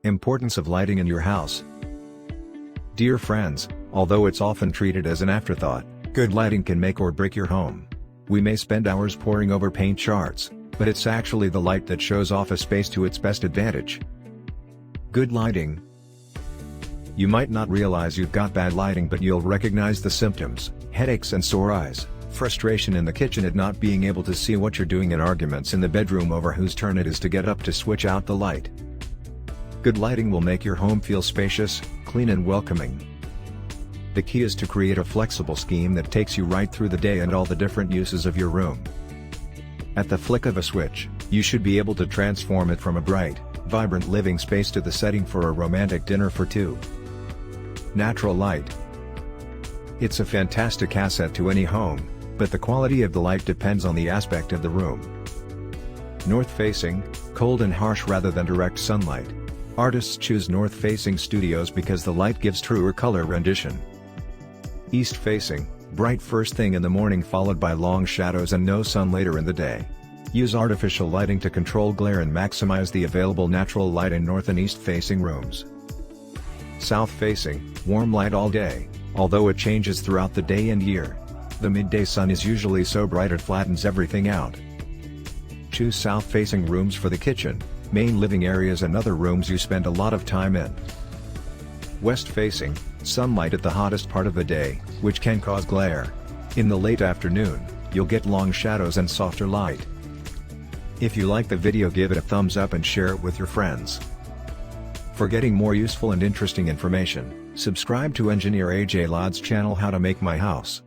Importance of lighting in your house. Dear friends, although it's often treated as an afterthought, good lighting can make or break your home. We may spend hours poring over paint charts, but it's actually the light that shows off a space to its best advantage. Good lighting. You might not realize you've got bad lighting, but you'll recognize the symptoms: headaches and sore eyes, frustration in the kitchen at not being able to see what you're doing, and arguments in the bedroom over whose turn it is to get up to switch out the light. Good lighting will make your home feel spacious, clean and welcoming. The key is to create a flexible scheme that takes you right through the day and all the different uses of your room. At the flick of a switch, you should be able to transform it from a bright, vibrant living space to the setting for a romantic dinner for two. Natural light. It's a fantastic asset to any home, but the quality of the light depends on the aspect of the room. North-facing, cold and harsh rather than direct sunlight. Artists choose north-facing studios because the light gives truer color rendition. East-facing, bright first thing in the morning followed by long shadows and no sun later in the day. Use artificial lighting to control glare and maximize the available natural light in north and east-facing rooms. South-facing, warm light all day, although it changes throughout the day and year. The midday sun is usually so bright it flattens everything out. Choose south-facing rooms for the kitchen, main living areas and other rooms you spend a lot of time in. West-facing, sunlight at the hottest part of the day, which can cause glare. In the late afternoon, you'll get long shadows and softer light. If you like the video, give it a thumbs up and share it with your friends. For getting more useful and interesting information, subscribe to Engineer AJ Ladd's channel How to Make My House.